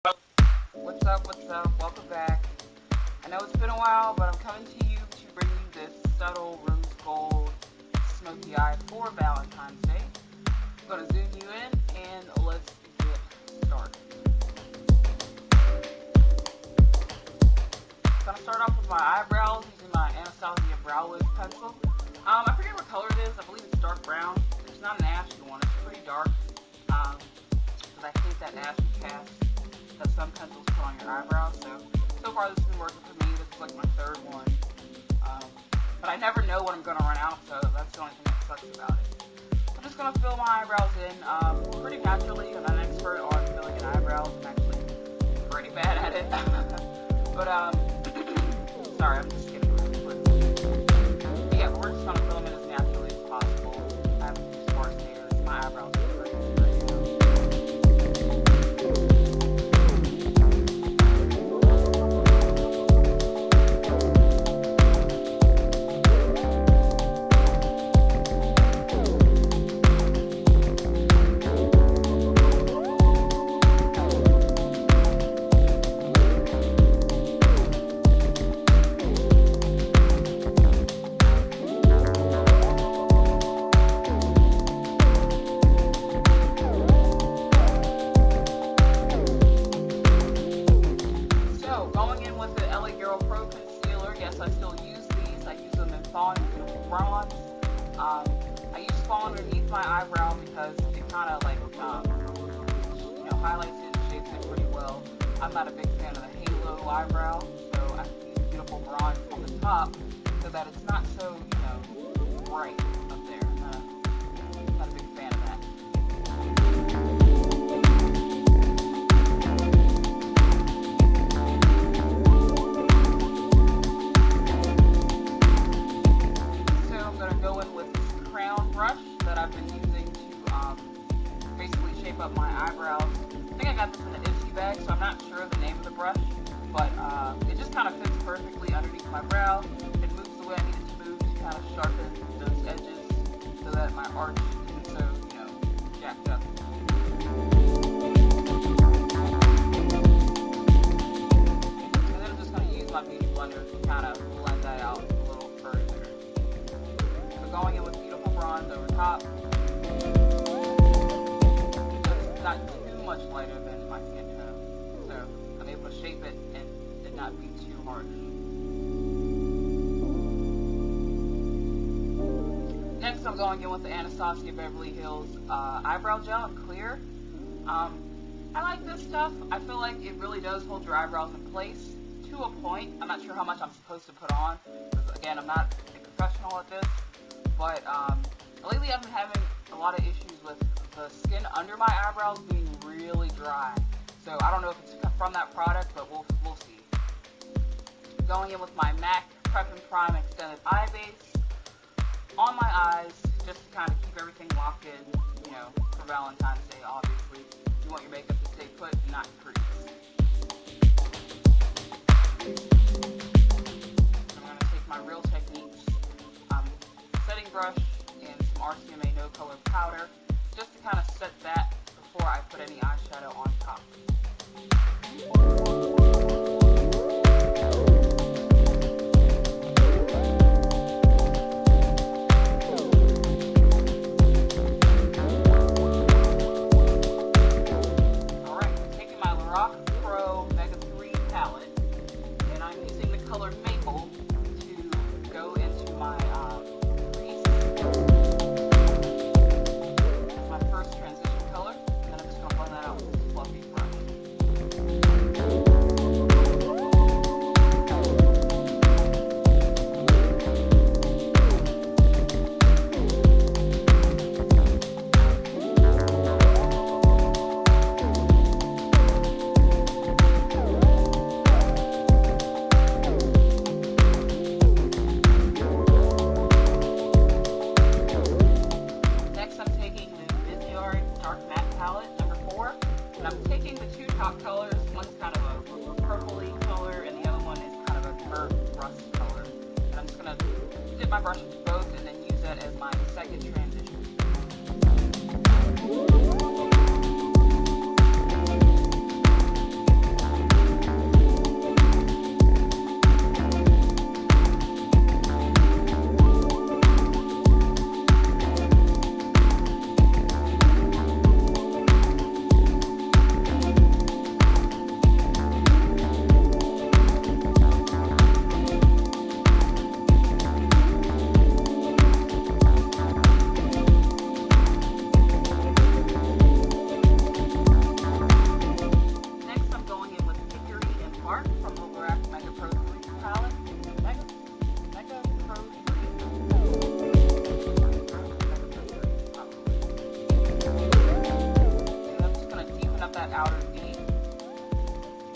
What's up? What's up? Welcome back. I know it's been a while, but I'm coming to you to bring you this subtle rose gold smoky eye for Valentine's Day. I'm going to zoom you in and let's get started. I'm going to start off with my eyebrows using my Anastasia Brow Wiz pencil. I forget what color it is. I believe it's dark brown. It's not an ashy one. It's pretty dark. Because I hate that ashy cast that some pencils put on your eyebrows. So far this has been working for me. This is like my third one. But I never know when I'm going to run out, so that's the only thing that sucks about it. I'm just going to fill my eyebrows in pretty naturally. I'm not an expert on filling in eyebrows. I'm actually pretty bad at it. But, sorry, I'm just getting really quick. But yeah, we're just going to fill them in as naturally as possible. I have a few sparse hairs. My eyebrows are pretty good right now. I still use these. I use them in Fawn and Bronze. I use Fawn underneath my eyebrow because it kind of like, highlights it and shapes it pretty well. I'm not a big fan of the halo eyebrow, so I use beautiful Bronze on the top so that it's not so, bright up there. I'm not a big fan of that. I've been using to basically shape up my eyebrows. I think I got this in an Ipsy bag, so I'm not sure of the name of the brush, but it just kind of fits perfectly underneath my brow. It moves the way I need it to move to kind of sharpen those edges so that my arch isn't so, jacked up. And then I'm just going to use my beauty blender to kind of blend that out a little further. So going in with beautiful Bronze over top. It's not too much lighter than my skin tone, so I'm able to shape it and it not be too harsh. Next, I'm going in with the Anastasia Beverly Hills eyebrow gel in clear. I like this stuff. I feel like it really does hold your eyebrows in place to a point. I'm not sure how much I'm supposed to put on, because again, I'm not a professional at this. But lately I've been having a lot of issues with the skin under my eyebrows being really dry. So I don't know if it's from that product, but we'll see. Going in with my MAC Prep and Prime Extended Eye Base on my eyes, just to kind of keep everything locked in, for Valentine's Day, obviously. You want your makeup to stay put and not crease. I'm going to take my Real Techniques setting brush and some RCMA No Color powder just to kind of set that before I put any eyeshadow on top. Alright, I'm taking my Lorac Pro Mega 3 palette and I'm using the color Maple to go into my transition color, and then I'm just going to blend that out with this fluffy brush. My brush into both and then use that as my second transition.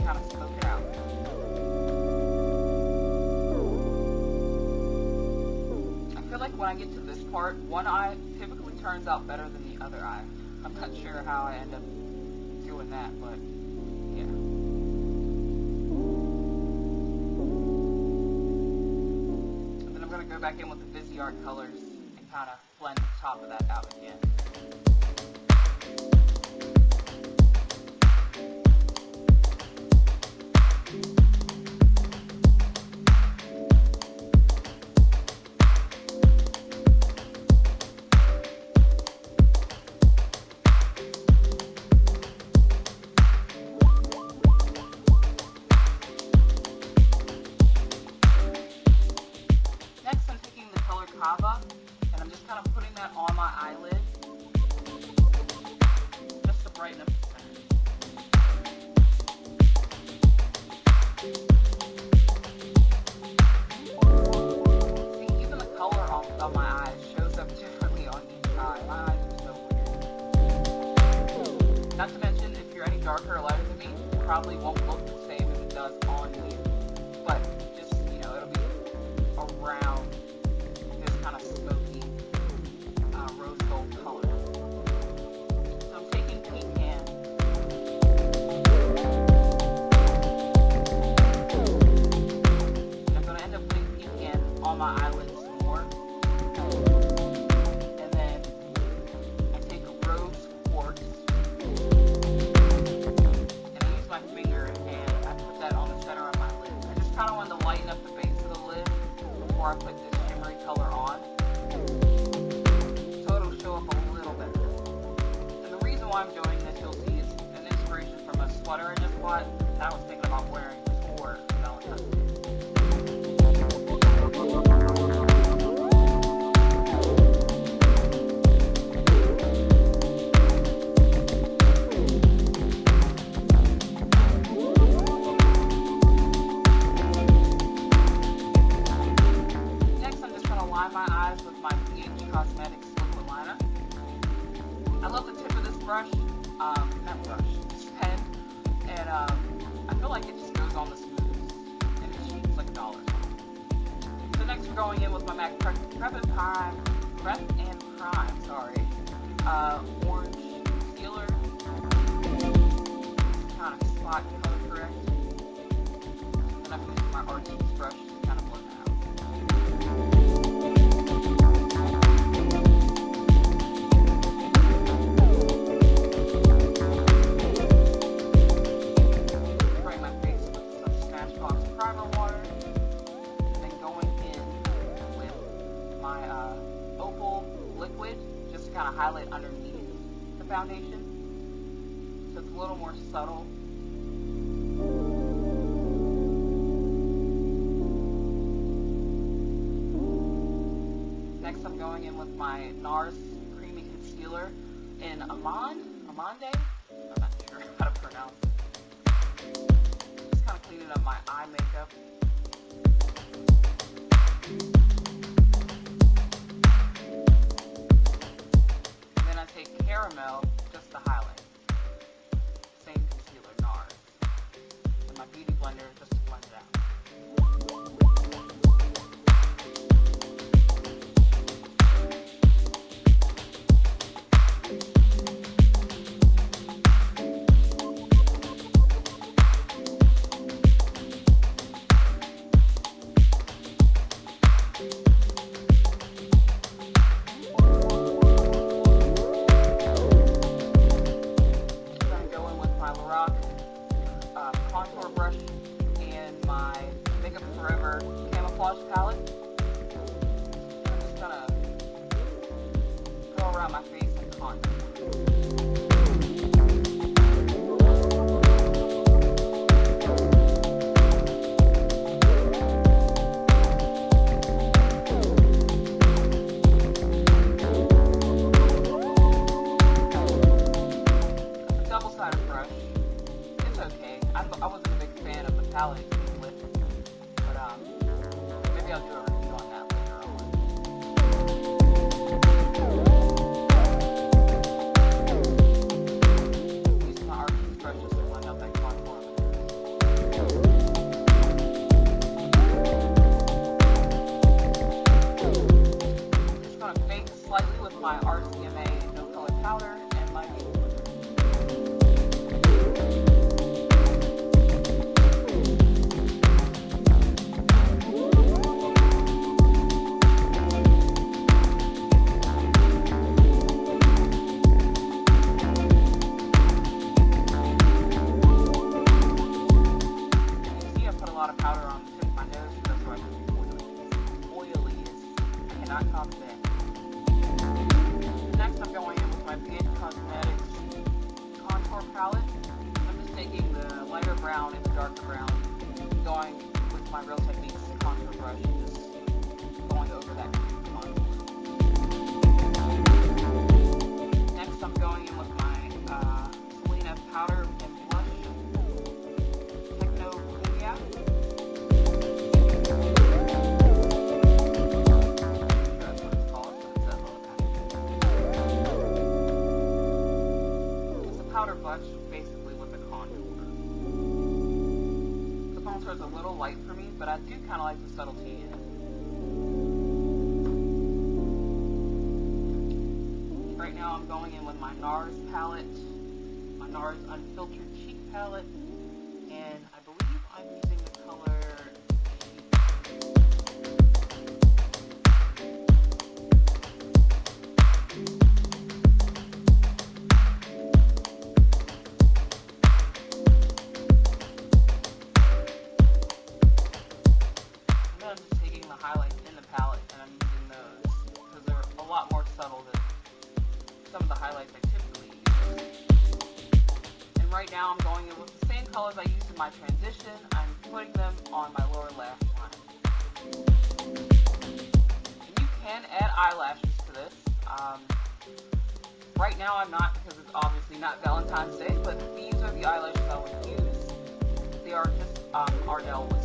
kind of smoke it out. I feel like when I get to this part, one eye typically turns out better than the other eye. I'm not sure how I end up doing that, but yeah. And then I'm going to go back in with the Vday art colors and kind of blend the top of that out again. Next, I'm taking the color Kava, and I'm just kind of putting that on my eyelid, just to brighten up the center. See, even the color on my eyes shows up differently on each eye. My eyes are so weird. Not to mention, if you're any darker or lighter than me, it probably won't look the same as it does on you. But just, it'll be around this kind of smoky rose gold color. So I'm taking pecan. And I'm going to end up putting pecan on my eyelids some more. And then I take rose quartz. And I use my finger and I put that on the center of my lid. I just kind of wanted to lighten up the base of the lid before I put this shimmery color on, so it'll show up a little better. And the reason why I'm doing this, you'll see, is an inspiration from a sweater I just bought that I was thinking about wearing for Valentine's Day. My eyes with my Vday Cosmetics liquid liner. I love the tip of this brush, this pen, and I feel like it just goes on the smoothest, and it's cheap, it's like $1. So next we're going in with my MAC Prep and Prime, orange concealer, kind of spot color correct, and I'm using my Artist's brush to kind of blend that out. Kind of highlight underneath the foundation, so it's a little more subtle. Next, I'm going in with my NARS Creamy Concealer in Vday. I'm not sure how to pronounce it. Just kind of cleaning up my eye makeup. I take Caramel just to highlight. Same concealer, NARS. And my beauty blender just to blend it out. Contour brush and my Makeup Forever camouflage palette. I'm just gonna go around my face and contour. It's a double-sided brush. It's okay. I wasn't a big fan of the palette it came with, but maybe I'll do a review on that later on. Using my Artist's brush just to blend out that contour. darker brown, going with my Real Techniques contour brush and just going over that contour. Next, I'm going in with my Selena powder and blush, Techno Cumbia. That's what it's called, but it says on the package. It's a powder blush, basically, with a contour. The contour is a little light for me, but I do kind of like the subtlety in it. Right now I'm going in with my NARS palette, my NARS Unfiltered Cheek palette, and I believe I'm using the color and then I'm just taking the highlights in the palette and I'm using those because they're a lot more subtle than some of the highlights I typically use. And right now I'm going in with the same colors I used in my transition. I'm putting them on my lower lash line. And you can add eyelashes to this. Right now I'm not, because it's obviously not Valentine's Day, but these are the eyelashes I would use. They are just Ardell with